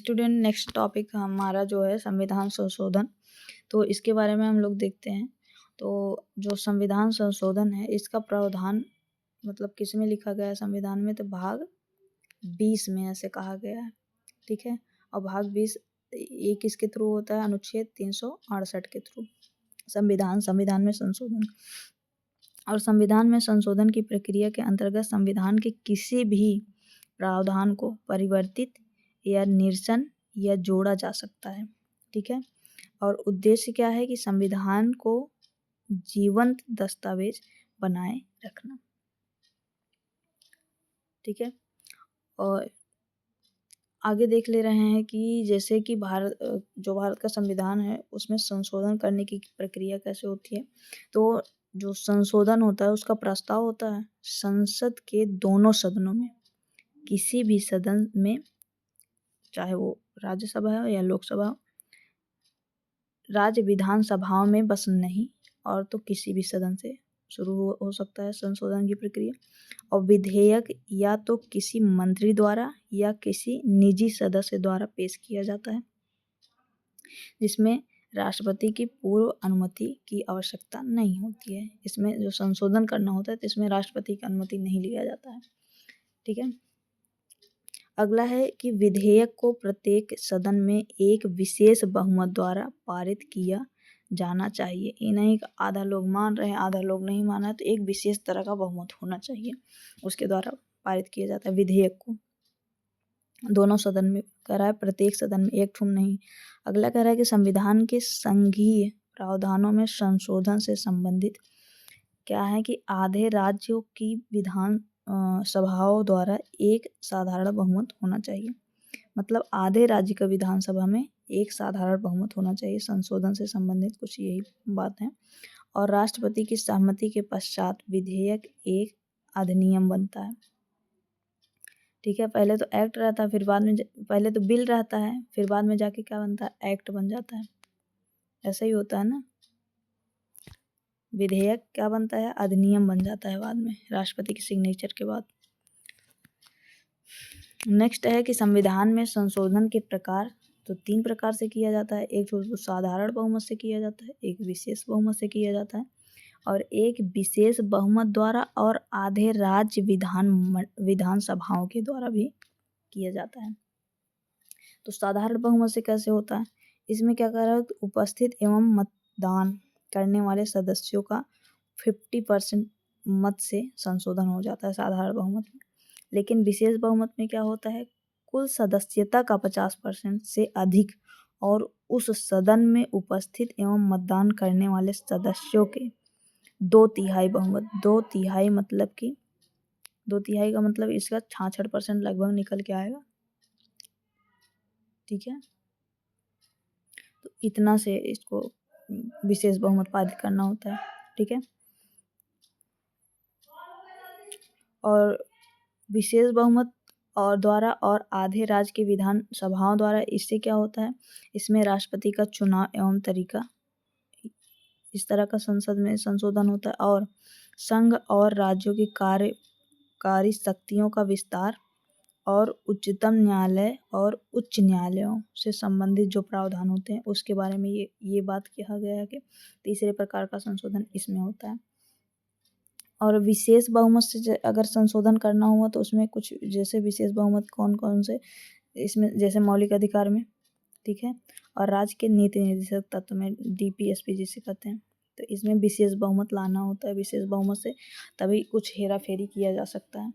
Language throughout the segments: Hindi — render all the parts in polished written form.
स्टूडेंट, नेक्स्ट टॉपिक हमारा जो है संविधान संशोधन। तो इसके बारे में हम लोग देखते हैं। तो जो संविधान संशोधन है इसका प्रावधान मतलब किस में लिखा गया है संविधान में, तो भाग 20 में ऐसे कहा गया है। ठीक है। और भाग 20 ये किसके थ्रू होता है? अनुच्छेद 368 के थ्रू संविधान में संशोधन। और संविधान में संशोधन की प्रक्रिया के अंतर्गत संविधान के किसी भी प्रावधान को परिवर्तित या निरसन या जोड़ा जा सकता है। ठीक है। और उद्देश्य क्या है कि संविधान को जीवंत दस्तावेज बनाए रखना। ठीक है। और आगे देख ले रहे हैं कि जैसे कि भारत का संविधान है उसमें संशोधन करने की प्रक्रिया कैसे होती है। तो जो संशोधन होता है उसका प्रस्ताव होता है संसद के दोनों सदनों में। किसी भी सदन में, चाहे वो राज्यसभा हो या लोकसभा हो, राज्य विधानसभाओं में बस नहीं, और तो किसी भी सदन से शुरू हो सकता है संशोधन की प्रक्रिया। और विधेयक या तो किसी मंत्री द्वारा या किसी निजी सदस्य द्वारा पेश किया जाता है, जिसमें राष्ट्रपति की पूर्व अनुमति की आवश्यकता नहीं होती है। इसमें जो संशोधन करना होता है तो इसमें राष्ट्रपति की अनुमति नहीं लिया जाता है। ठीक है। अगला है कि विधेयक को प्रत्येक सदन में एक विशेष बहुमत द्वारा पारित किया जाना चाहिए। ये नहीं कि आधा लोग मान रहे हैं आधा लोग नहीं मान रहे, तो एक विशेष तरह का बहुमत होना चाहिए, उसके द्वारा पारित किया जाता है विधेयक को। दोनों सदन में कह रहा है, प्रत्येक सदन में, एक ठुम नहीं। अगला कह रहा है कि संविधान के संघीय प्रावधानों में संशोधन से संबंधित क्या है कि आधे राज्यों की विधान सभाओं द्वारा एक साधारण बहुमत होना चाहिए। मतलब आधे राज्य का विधानसभा में एक साधारण बहुमत होना चाहिए। संशोधन से संबंधित कुछ यही बात है। और राष्ट्रपति की सहमति के पश्चात विधेयक एक अधिनियम बनता है। ठीक है। पहले तो एक्ट रहता है, फिर बाद में पहले तो बिल रहता है, फिर बाद में जाके क्या बनता है? एक्ट बन जाता है। ऐसा ही होता है ना, विधेयक क्या बनता है? अधिनियम बन जाता है बाद में, राष्ट्रपति की सिग्नेचर के बाद। नेक्स्ट है कि संविधान में संशोधन के प्रकार तो 3 प्रकार से किया जाता है। एक तो साधारण बहुमत से किया जाता है, एक विशेष बहुमत से किया जाता है, और एक विशेष बहुमत द्वारा और आधे राज्य विधानसभाओं के द्वारा भी किया जाता है। तो साधारण बहुमत से कैसे होता है? इसमें क्या कर रहा है? उपस्थित एवं मतदान करने वाले सदस्यों का 50% मत से संशोधन हो जाता है साधारण बहुमत में। लेकिन विशेष बहुमत में क्या होता है? कुल सदस्यता का 50% से अधिक और उस सदन में उपस्थित एवं मतदान करने वाले सदस्यों के 2/3 बहुमत। 2/3 मतलब कि 2/3 का मतलब इसका 66% लगभग निकल के आएगा। ठीक है। तो इतना से इसको विशेष बहुमत पारित करना होता है। ठीक है। और विशेष बहुमत और द्वारा और आधे राज्य के विधानसभाओं द्वारा इससे क्या होता है? इसमें राष्ट्रपति का चुनाव एवं तरीका, इस तरह का संसद में संशोधन होता है। और संघ और राज्यों की कार्यकारी शक्तियों का विस्तार और उच्चतम न्यायालय और उच्च न्यायालयों से संबंधित जो प्रावधान होते हैं उसके बारे में ये बात कहा गया है कि तीसरे प्रकार का संशोधन इसमें होता है। और विशेष बहुमत से अगर संशोधन करना हुआ तो उसमें कुछ जैसे विशेष बहुमत कौन कौन से, इसमें जैसे मौलिक अधिकार में। ठीक है। और राज्य के नीति निर्देशक तत्व में, DPSP जिसे कहते हैं, तो इसमें विशेष बहुमत लाना होता है। विशेष बहुमत से तभी कुछ हेरा फेरी किया जा सकता है।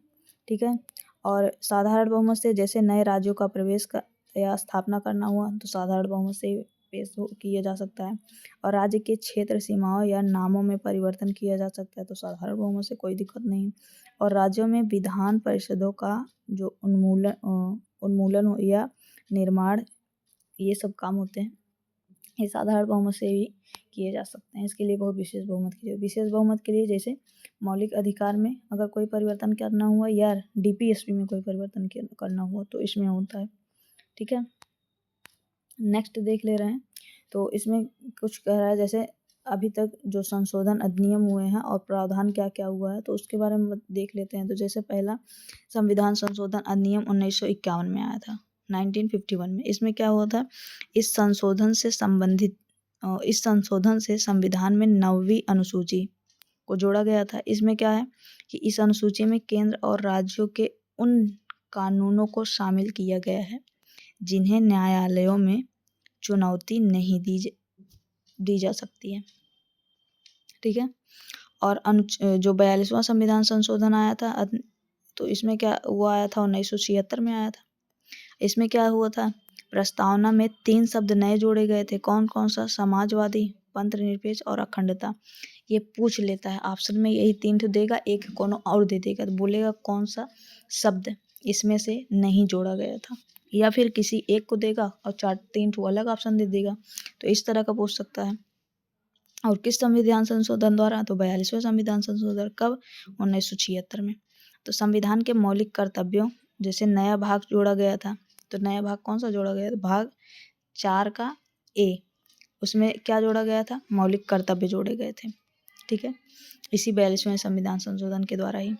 ठीक है। और साधारण बहुमत से जैसे नए राज्यों का प्रवेश या स्थापना करना हुआ तो साधारण बहुमत से पेश किया जा सकता है। और राज्य के क्षेत्र सीमाओं या नामों में परिवर्तन किया जा सकता है तो साधारण बहुमत से कोई दिक्कत नहीं। और राज्यों में विधान परिषदों का जो उन्मूलन या निर्माण, ये सब काम होते हैं, ये साधारण बहुमत से भी किए जा सकते हैं। इसके लिए बहुत विशेष बहुमत की विशेष बहुमत के लिए जैसे मौलिक अधिकार में अगर कोई परिवर्तन करना हुआ या DPSP में कोई परिवर्तन करना हुआ तो इसमें होता है। ठीक है। नेक्स्ट देख ले रहे हैं। तो इसमें कुछ कह रहा है जैसे अभी तक जो संशोधन अधिनियम हुए हैं और प्रावधान क्या क्या हुआ है तो उसके बारे में देख लेते हैं। तो जैसे पहला संविधान संशोधन अधिनियम 1951 में आया था। 1951 में। इसमें क्या हुआ था, इस संशोधन से संविधान में 9वीं अनुसूची को जोड़ा गया था। इसमें क्या है कि इस अनुसूची में केंद्र और राज्यों के उन कानूनों को शामिल किया गया है जिन्हें न्यायालयों में चुनौती नहीं दी जा सकती है। ठीक है। और जो 42वां संविधान संशोधन आया था, तो इसमें क्या वो आया था, 1976 में आया था। इसमें क्या हुआ था, प्रस्तावना में 3 शब्द नए जोड़े गए थे। कौन कौन सा, समाजवादी, पंथनिरपेक्ष और अखंडता। ये पूछ लेता है ऑप्शन में, यही 3 तो देगा, एक कोनो और दे देगा, तो बोलेगा कौन सा शब्द इसमें से नहीं जोड़ा गया था, या फिर किसी एक को देगा और 3 तो अलग ऑप्शन दे देगा। तो इस तरह का पूछ सकता है। और किस संविधान संशोधन द्वारा, तो 42वां संविधान संशोधन। कब, 1976 में। तो संविधान के मौलिक कर्तव्यों, जैसे नया भाग जोड़ा गया था, तो नया भाग कौन सा जोड़ा गया था, भाग 4 का ए, उसमें क्या जोड़ा गया था, मौलिक कर्तव्य जोड़े गए थे। ठीक है, इसी 42वें संविधान संशोधन के द्वारा ही।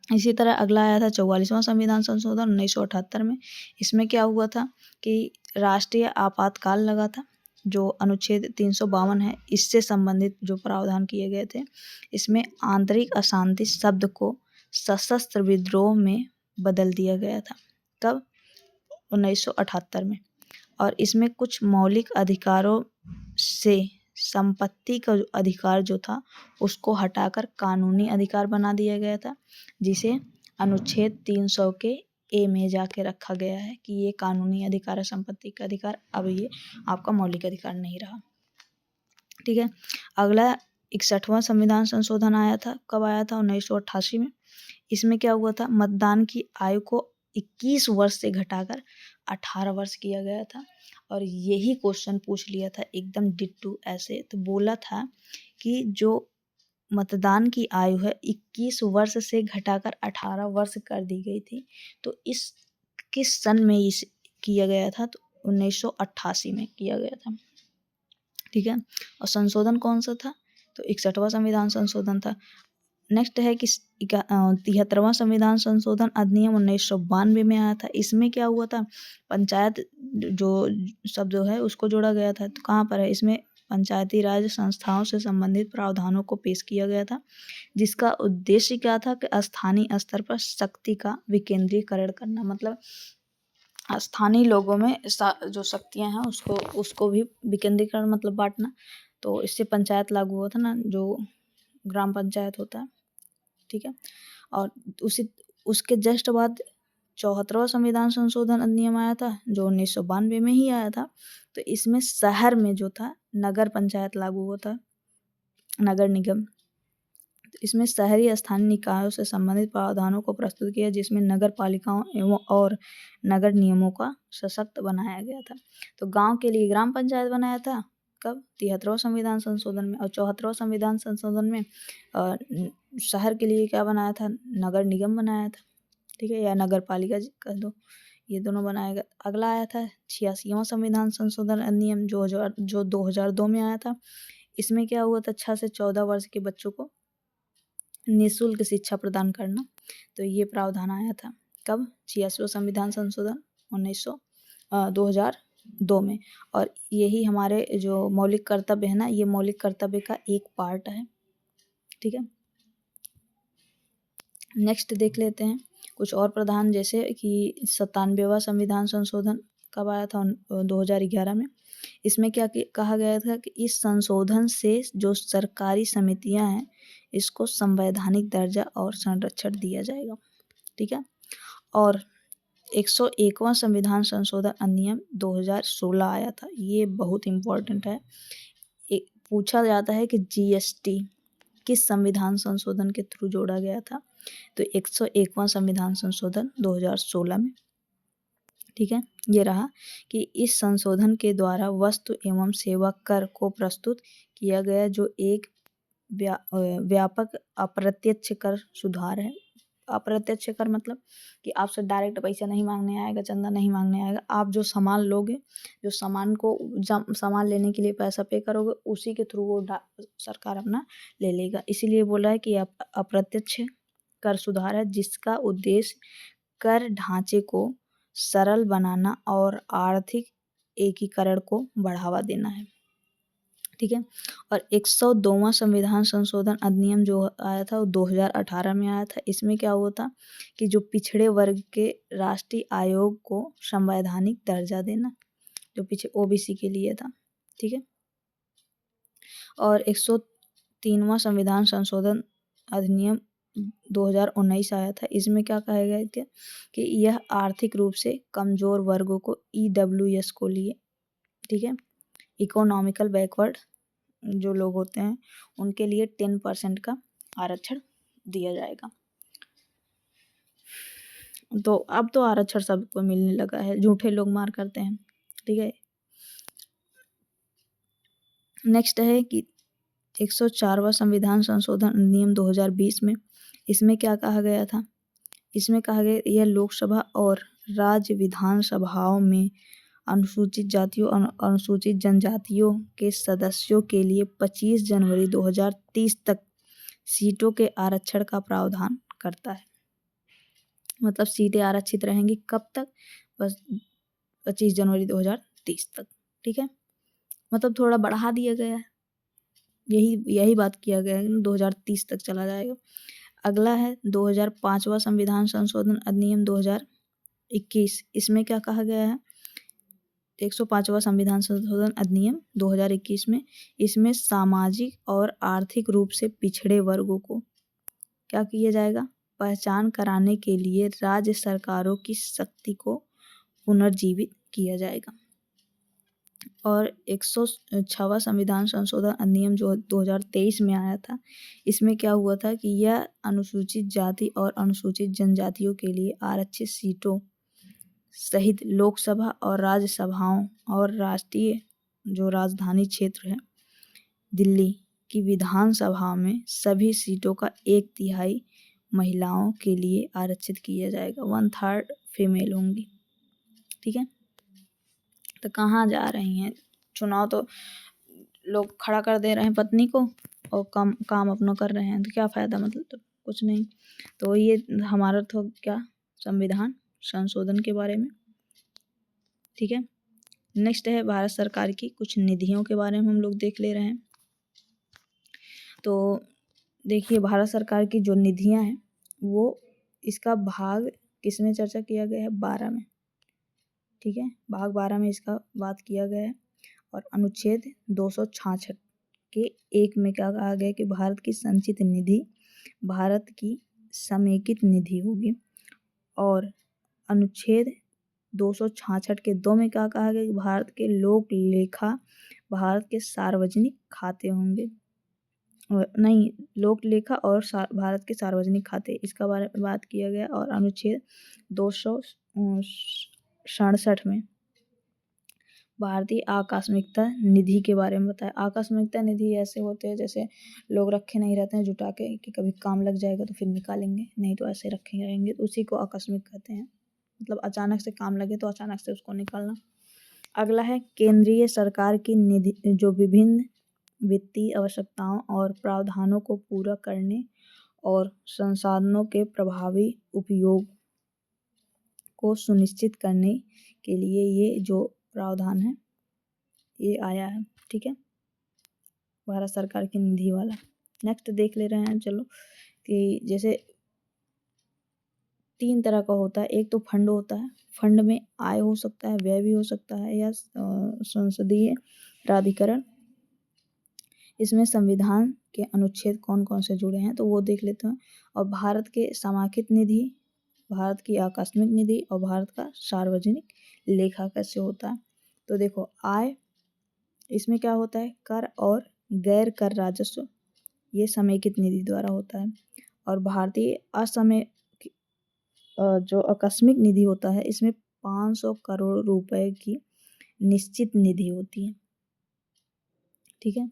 इसी तरह अगला आया था 44वां संविधान संशोधन 1978 में। इसमें क्या हुआ था कि राष्ट्रीय आपातकाल लगा था, जो अनुच्छेद 352 है, इससे संबंधित जो प्रावधान किए गए थे। इसमें आंतरिक अशांति शब्द को सशस्त्र विद्रोह में बदल दिया गया था। कब, 1978 में। और इसमें कुछ मौलिक अधिकारों से संपत्ति का अधिकार जो था उसको हटाकर कानूनी अधिकार बना दिया गया था, जिसे अनुच्छेद 300 के ए में जाके रखा गया है कि ये कानूनी अधिकार है, संपत्ति का अधिकार, अब ये आपका मौलिक अधिकार नहीं रहा। ठीक है। अगला 61वां संविधान संशोधन आया था। कब आया था, 1988 में। इसमें क्या हुआ था, मतदान की आयु को 21 वर्ष से घटाकर 18 वर्ष किया गया था। और यही क्वेश्चन पूछ लिया था एकदम डिट्टू ऐसे, तो बोला था कि जो मतदान की आयु है 21 वर्ष से घटाकर 18 वर्ष कर दी गई थी, तो इस किस सन में इस किया गया था, तो 1988 में किया गया था। ठीक है। और संशोधन कौन सा था, तो 61वां संविधान संशोधन था। नेक्स्ट है कि 73वां संविधान संशोधन अधिनियम 1992 में आया था। इसमें क्या हुआ था, पंचायत जो शब्द है उसको जोड़ा गया था। तो कहाँ पर है, इसमें पंचायती राज संस्थाओं से संबंधित प्रावधानों को पेश किया गया था, जिसका उद्देश्य क्या था कि स्थानीय स्तर पर शक्ति का विकेंद्रीकरण करना, मतलब स्थानीय लोगों में जो शक्तियाँ हैं उसको भी विकेंद्रीकरण मतलब बांटना। तो इससे पंचायत लागू हुआ था ना, जो ग्राम पंचायत होता है। ठीक है। और उसके जस्ट बाद 74वां संविधान संशोधन अधिनियम आया था, जो 1992 में ही आया था। तो इसमें शहर में जो था नगर पंचायत लागू हुआ था, नगर निगम। तो इसमें शहरी स्थानीय निकायों से संबंधित प्रावधानों को प्रस्तुत किया, जिसमें नगर पालिकाओं एवं और नगर नियमों का सशक्त बनाया गया था। तो गांव के लिए ग्राम पंचायत बनाया था, कब, 73वां संविधान संशोधन में। और 74वां संविधान संशोधन में शहर के लिए क्या बनाया था, नगर निगम बनाया था। ठीक है, या नगर पालिका कह दो, ये दोनों बनाया गया। अगला आया था 86वां संविधान संशोधन अधिनियम, जो 2002 में आया था। इसमें क्या हुआ था, 6 से 14 वर्ष के बच्चों को निःशुल्क शिक्षा प्रदान करना। तो ये प्रावधान आया था कब, 86वां संविधान संशोधन 2002 में। और यही हमारे जो मौलिक कर्तव्य है ना, ये मौलिक कर्तव्य का एक पार्ट है। ठीक है। नेक्स्ट देख लेते हैं कुछ और प्रधान, जैसे कि 97वां संविधान संशोधन कब आया था, 2011 में। इसमें क्या कहा गया था कि इस संशोधन से जो सरकारी समितियां हैं इसको संवैधानिक दर्जा और संरक्षण दिया जाएगा। ठीक है। और 101वां संविधान संशोधन अधिनियम 2016 आया था, ये बहुत इम्पोर्टेंट है। पूछा जाता है कि जीएसटी किस संविधान संशोधन के थ्रू जोड़ा गया था, तो 101वां संविधान संशोधन 2016 में। ठीक है। ये रहा कि इस संशोधन के द्वारा वस्तु एवं सेवा कर को प्रस्तुत किया गया, जो एक व्यापक अप्रत्यक्ष कर सुधार है। अप्रत्यक्ष कर मतलब कि आपसे डायरेक्ट पैसा नहीं मांगने आएगा, चंदा नहीं मांगने आएगा। आप जो सामान लोगे, जो सामान लेने के लिए पैसा पे करोगे, उसी के थ्रू वो सरकार अपना ले लेगा। इसीलिए बोला है कि अप्रत्यक्ष कर सुधार है, जिसका उद्देश्य कर ढांचे को सरल बनाना और आर्थिक एकीकरण को बढ़ावा देना है। ठीक है। और 102वां संविधान संशोधन अधिनियम जो आया था वो 2018 में आया था। इसमें क्या हुआ था कि जो पिछड़े वर्ग के राष्ट्रीय आयोग को संवैधानिक दर्जा देना, जो पीछे ओबीसी के लिए था। ठीक है। और 103वां संविधान संशोधन अधिनियम 2019 आया था। इसमें क्या कहा गया था कि यह आर्थिक रूप से कमजोर वर्गों को EWS को लिए, ठीक है, इकोनॉमिकल बैकवर्ड जो लोग होते हैं उनके लिए 10% का आरक्षण दिया जाएगा। तो अब तो आरक्षण सबको मिलने लगा है, झूठे लोग मार करते हैं। ठीक है। नेक्स्ट है कि 104वां संविधान संशोधन अधिनियम 2020 में, इसमें क्या कहा गया था? इसमें कहा गया यह लोकसभा और राज्य विधानसभाओं में अनुसूचित जातियों और अनुसूचित जनजातियों के सदस्यों के लिए 25 जनवरी 2030 तक सीटों के आरक्षण का प्रावधान करता है। मतलब सीटें आरक्षित रहेंगी कब तक? बस 25 जनवरी 2030 तक। ठीक है। मतलब थोड़ा बढ़ा दिया गया है, यही बात किया गया है, 2030 तक चला जाएगा। अगला है 2005वां संविधान संशोधन अधिनियम 2021। इसमें क्या कहा गया है? 105वां संविधान संशोधन अधिनियम 2021 में, इसमें सामाजिक और आर्थिक रूप से पिछड़े वर्गों को क्या किया जाएगा? पहचान कराने के लिए राज्य सरकारों की शक्ति को पुनर्जीवित किया जाएगा। और 106वां संविधान संशोधन अधिनियम जो 2023 में आया था, इसमें क्या हुआ था कि यह अनुसूचित जाति और अनुसूचित जनजातियों के लिए आरक्षित सीटों सहित लोकसभा और राज्यसभाओं और राष्ट्रीय जो राजधानी क्षेत्र है दिल्ली की विधानसभा में सभी सीटों का 1/3 महिलाओं के लिए आरक्षित किया जाएगा। 1/3 फीमेल होंगी। ठीक है। तो कहाँ जा रही हैं? चुनाव तो लोग खड़ा कर दे रहे हैं पत्नी को और काम अपना कर रहे हैं, तो क्या फ़ायदा? मतलब तो कुछ नहीं। तो ये हमारा तो क्या संविधान संशोधन के बारे में। ठीक है। नेक्स्ट है भारत सरकार की कुछ निधियों के बारे में हम लोग देख ले रहे हैं। तो देखिए भारत सरकार की जो निधियां हैं वो इसका भाग किसमें चर्चा किया गया है? 12 में। ठीक है। भाग 12 में इसका बात किया गया है। और अनुच्छेद 266 के 1 में क्या कहा गया कि भारत की संचित निधि भारत की समेकित निधि होगी। और अनुच्छेद 266 के 2 में क्या कहा गया कि भारत के लोक लेखा भारत के सार्वजनिक खाते होंगे। नहीं, लोक लेखा और भारत के सार्वजनिक खाते, इसका बारे में बात किया गया। और अनुच्छेद 267 में भारतीय आकस्मिकता निधि के बारे में बताया। आकस्मिकता निधि ऐसे होते हैं जैसे लोग रखे नहीं रहते हैं जुटा के कि कभी काम लग जाएगा तो फिर निकालेंगे, नहीं तो ऐसे रखे रहेंगे, तो उसी को आकस्मिक कहते हैं। मतलब अचानक से काम लगे तो अचानक से उसको निकालना। अगला है केंद्रीय सरकार की निधि जो विभिन्न वित्तीय आवश्यकताओं और प्रावधानों को पूरा करने और संसाधनों के प्रभावी उपयोग को सुनिश्चित करने के लिए ये जो प्रावधान है ये आया है। ठीक है। भारत सरकार की निधि वाला। नेक्स्ट देख ले रहे हैं चलो कि जैसे 3 तरह का होता है। एक तो फंड होता है, फंड में आय हो सकता है, व्यय भी हो सकता है, या संसदीय प्राधिकरण। इसमें संविधान के अनुच्छेद कौन कौन से जुड़े हैं तो वो देख लेते हैं। और भारत के समाकित निधि, भारत की आकस्मिक निधि और भारत का सार्वजनिक लेखा कैसे होता है। तो देखो आय, इसमें क्या होता है? कर और गैर कर राजस्व, ये समेकित निधि द्वारा होता है। और भारतीय असमय जो आकस्मिक निधि होता है इसमें 500 करोड़ रुपए की निश्चित निधि होती है। ठीक है।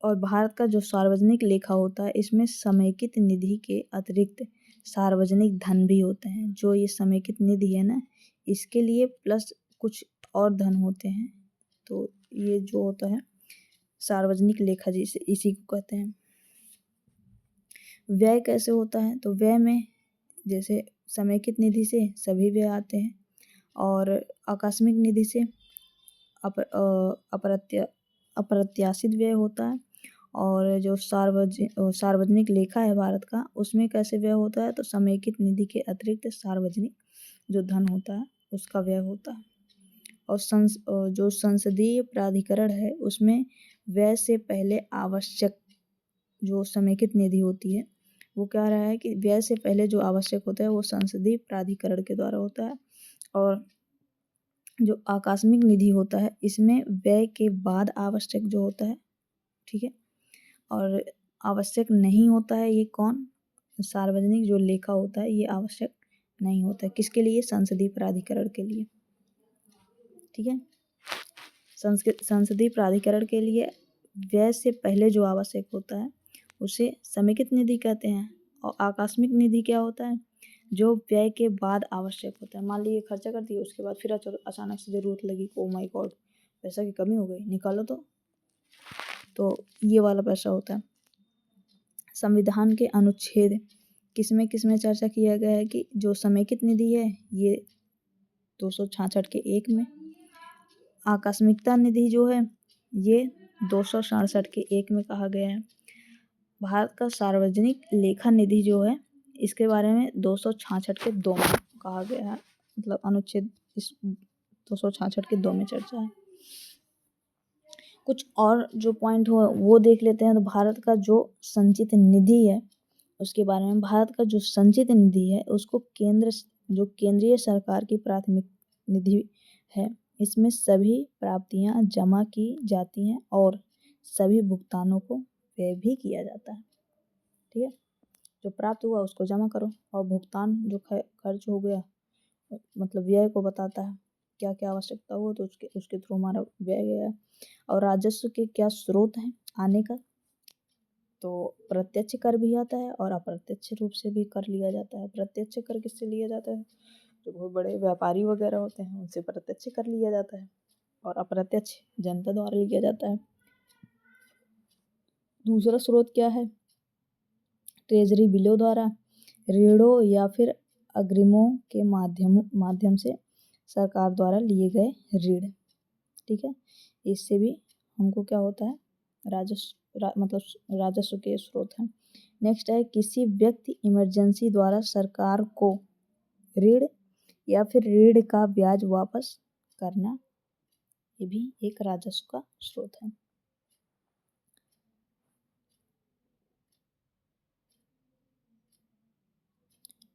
और भारत का जो सार्वजनिक लेखा होता है इसमें समेकित निधि के अतिरिक्त सार्वजनिक धन भी होते हैं। जो ये समेकित निधि है ना, इसके लिए प्लस कुछ और धन होते हैं। तो ये जो होता है सार्वजनिक लेखा जिसे इसी को कहते हैं। व्यय कैसे होता है? तो व्यय में जैसे समेकित निधि से सभी व्यय आते हैं और आकस्मिक निधि से अप्रत्याशित व्यय होता है। और जो सार्वजनिक लेखा है भारत का, उसमें कैसे व्यय होता है, तो समेकित निधि के अतिरिक्त सार्वजनिक जो धन होता है उसका व्यय होता है। और जो संसदीय प्राधिकरण है उसमें व्यय से पहले आवश्यक जो समेकित निधि होती है वो कह रहा है कि व्यय से पहले जो आवश्यक होता है वो संसदीय प्राधिकरण के द्वारा होता है। और जो आकस्मिक निधि होता है इसमें व्यय के बाद आवश्यक जो होता है, ठीक है। और आवश्यक नहीं होता है ये कौन, सार्वजनिक जो लेखा होता है ये आवश्यक नहीं होता है। किसके लिए, संसदीय प्राधिकरण के लिए, ठीक है। संसदीय प्राधिकरण के लिए व्यय से पहले जो आवश्यक होता है उसे समेकित निधि कहते हैं। और आकस्मिक निधि क्या होता है, जो व्यय के बाद आवश्यक होता है। मान लीजिए खर्चा कर दिया, उसके बाद फिर अचानक से जरूरत लगी, ओ माय गॉड पैसा की कमी हो गई, निकालो तो ये वाला पैसा होता है। संविधान के अनुच्छेद किसमें चर्चा किया गया है कि जो समेकित निधि है ये 266 के 1 में, आकस्मिकता निधि जो है ये 267 के 1 में कहा गया है। भारत का सार्वजनिक लेखा निधि जो है इसके बारे में 266 के 2 में कहा गया है, मतलब अनुच्छेद इस 266 के 2 में चर्चा है। कुछ और जो पॉइंट हो वो देख लेते हैं। तो भारत का जो संचित निधि है उसके बारे में, भारत का जो संचित निधि है उसको केंद्रीय सरकार की प्राथमिक निधि है। इसमें सभी प्राप्तियां जमा की जाती हैं और सभी भुगतानों को व्यय भी किया जाता है, ठीक है। जो प्राप्त हुआ उसको जमा करो और भुगतान जो खर्च हो गया मतलब व्यय को बताता है, क्या क्या आवश्यकता हो तो उसके थ्रू हमारा व्यय गया है। और राजस्व के क्या स्रोत हैं आने का, तो प्रत्यक्ष कर भी आता है और अप्रत्यक्ष रूप से भी कर लिया जाता है। प्रत्यक्ष कर किससे लिया जाता है, जो बहुत बड़े व्यापारी वगैरह होते हैं उनसे प्रत्यक्ष कर लिया जाता है और अप्रत्यक्ष जनता द्वारा लिया जाता है। दूसरा स्रोत क्या है, ट्रेजरी बिलों द्वारा, ऋणों या फिर अग्रिमों के माध्यम से सरकार द्वारा लिए गए ऋण, ठीक है। इससे भी हमको क्या होता है, राजस्व के स्रोत हैं। नेक्स्ट है किसी व्यक्ति इमरजेंसी द्वारा सरकार को ऋण या फिर ऋण का ब्याज वापस करना, ये भी एक राजस्व का स्रोत है।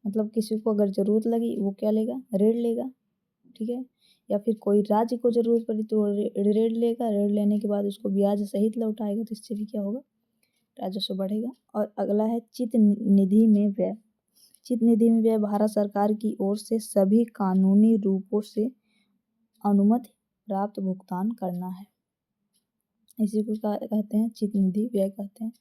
मतलब किसी को अगर जरूरत लगी वो क्या लेगा, ऋण लेगा, ठीक है। या फिर कोई राज्य को जरूरत पड़ी तो ऋण लेगा, ऋण लेने के बाद उसको ब्याज सहित लौटाएगा, तो इससे भी क्या होगा, राजस्व बढ़ेगा। और अगला है चित निधि में व्यय। चित निधि में व्यय भारत सरकार की ओर से सभी कानूनी रूपों से अनुमति प्राप्त भुगतान करना है। इसी को कहते हैं चित निधि व्यय कहते हैं,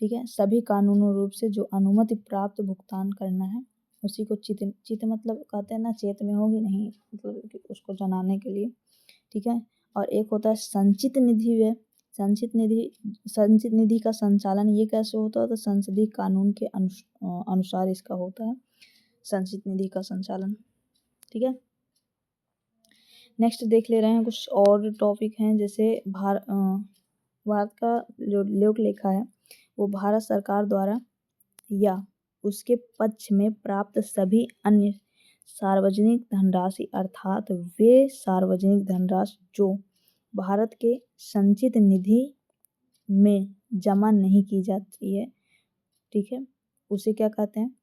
ठीक है। सभी कानूनी रूप से जो अनुमति प्राप्त भुगतान करना है उसी को चित मतलब कहते हैं ना, चेत में होगी नहीं, मतलब उसको जनाने के लिए, ठीक है। और एक होता है संचित निधि व्यय। संचित निधि का संचालन ये कैसे होता है, तो संसदीय कानून के अनुसार इसका होता है संचित निधि का संचालन, ठीक है। नेक्स्ट देख ले रहे हैं कुछ और टॉपिक हैं, जैसे भारत का जो लोक लेखा है वो भारत सरकार द्वारा या उसके पक्ष में प्राप्त सभी अन्य सार्वजनिक धनराशि अर्थात वे सार्वजनिक धनराशि जो भारत के संचित निधि में जमा नहीं की जाती है, ठीक है, उसे क्या कहते हैं,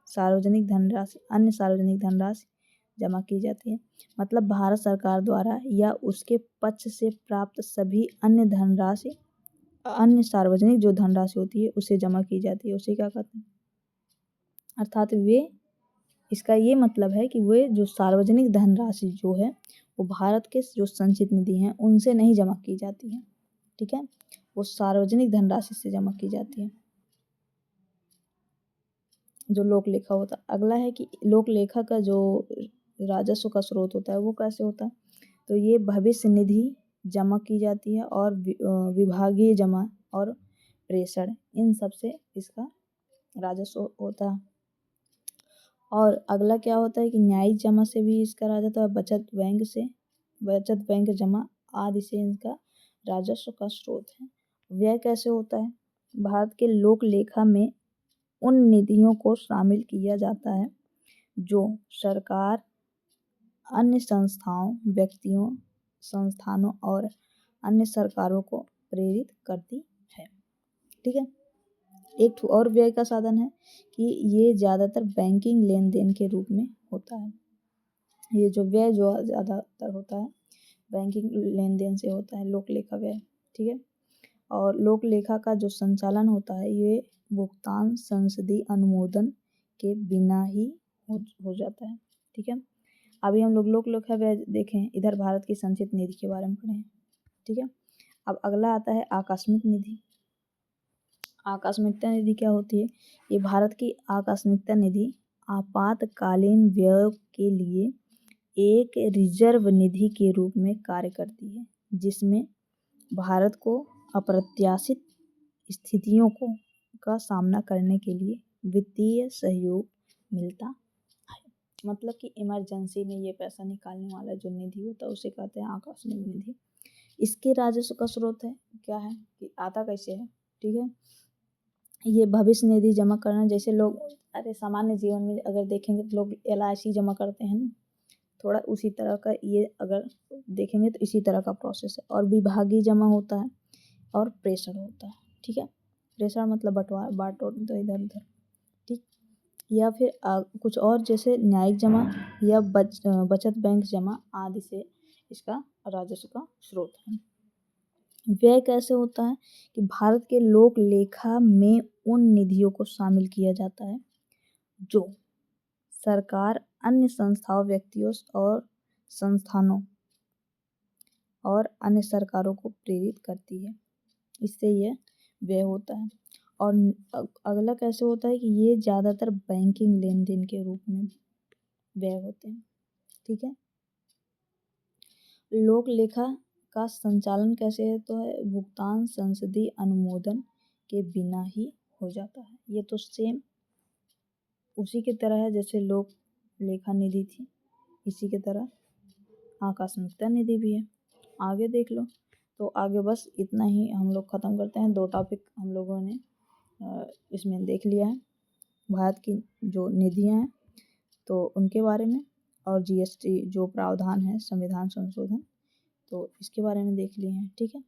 सार्वजनिक धनराशि, अन्य सार्वजनिक धनराशि जमा की जाती है। मतलब भारत सरकार द्वारा या उसके पक्ष से प्राप्त सभी अन्य सार्वजनिक जो धनराशि होती है उसे जमा की जाती है, उसे क्या कहते हैं, अर्थात इसका ये मतलब है कि वे जो सार्वजनिक धनराशि जो है वो भारत के जो संचित निधि हैं उनसे नहीं जमा की जाती है, ठीक है, वो सार्वजनिक धनराशि से जमा की जाती है, जो लोक लेखा होता है। अगला है कि लोक लेखा का जो राजस्व का स्रोत होता है वो कैसे होता है, तो ये भविष्य निधि जमा की जाती है और विभागीय जमा और प्रेषण, इन सब से इसका राजस्व होता है। और अगला क्या होता है कि न्यायिक जमा से भी इसका राजस्व है, बचत बैंक जमा आदि से इनका राजस्व का स्रोत है। व्यय कैसे होता है? भारत के लोक लेखा में उन निधियों को शामिल किया जाता है जो सरकार अन्य संस्थाओं, व्यक्तियों, संस्थानों और अन्य सरकारों को प्रेरित करती है। ठीक है। एक और व्यय का साधन है कि ये ज़्यादातर बैंकिंग लेन देन के रूप में होता है। ये जो व्यय जो ज़्यादातर होता है बैंकिंग लेन देन से होता है, लोक लेखा व्यय। ठीक है। और लोक लेखा का जो संचालन होता है ये भुगतान संसदीय अनुमोदन के बिना ही हो जाता है। ठीक है। अभी हम लोग लोक लेखा व्यय देखें, इधर भारत की संचित निधि के बारे में पढ़ें। ठीक है। अब अगला आता है आकस्मिक निधि। आकस्मिकता निधि क्या होती है? ये भारत की आकस्मिकता निधि आपातकालीन व्यय के लिए एक रिजर्व निधि के रूप में कार्य करती है, जिसमें भारत को अप्रत्याशित स्थितियों का सामना करने के लिए वित्तीय सहयोग मिलता है। मतलब कि इमरजेंसी में ये पैसा निकालने वाला जो निधि होता है उसे कहते हैं आकस्मिक निधि। इसके राजस्व का स्रोत है क्या है कि आता कैसे है? ठीक है। ये भविष्य निधि जमा करना, जैसे लोग अरे सामान्य जीवन में अगर देखेंगे तो लोग LIC जमा करते हैं ना, थोड़ा उसी तरह का ये अगर देखेंगे तो इसी तरह का प्रोसेस है। और विभागीय जमा होता है और प्रेषण होता है। ठीक है। प्रेषण मतलब बांटो तो इधर उधर। ठीक। या फिर कुछ और जैसे न्यायिक जमा या बचत बैंक जमा आदि से इसका राजस्व का स्रोत है। व्यय कैसे होता है कि भारत के लोक लेखा में उन निधियों को शामिल किया जाता है जो सरकार अन्य संस्थाओं, व्यक्तियों और संस्थानों और अन्य सरकारों को प्रेरित करती है, इससे यह व्यय होता है। और अगला कैसे होता है कि ये ज़्यादातर बैंकिंग लेन देन के रूप में व्यय होते हैं। ठीक है। लोक लेखा का संचालन कैसे है? तो है भुगतान संसदीय अनुमोदन के बिना ही हो जाता है। ये तो सेम उसी की तरह है जैसे लोक लेखा निधि थी, इसी की तरह आकस्मिकता निधि भी है। आगे देख लो। तो आगे बस इतना ही हम लोग ख़त्म करते हैं। 2 टॉपिक हम लोगों ने इसमें देख लिया है, भारत की जो निधियाँ हैं तो उनके बारे में, और GST जो प्रावधान है संविधान संशोधन, तो इसके बारे में देख लिए हैं। ठीक है।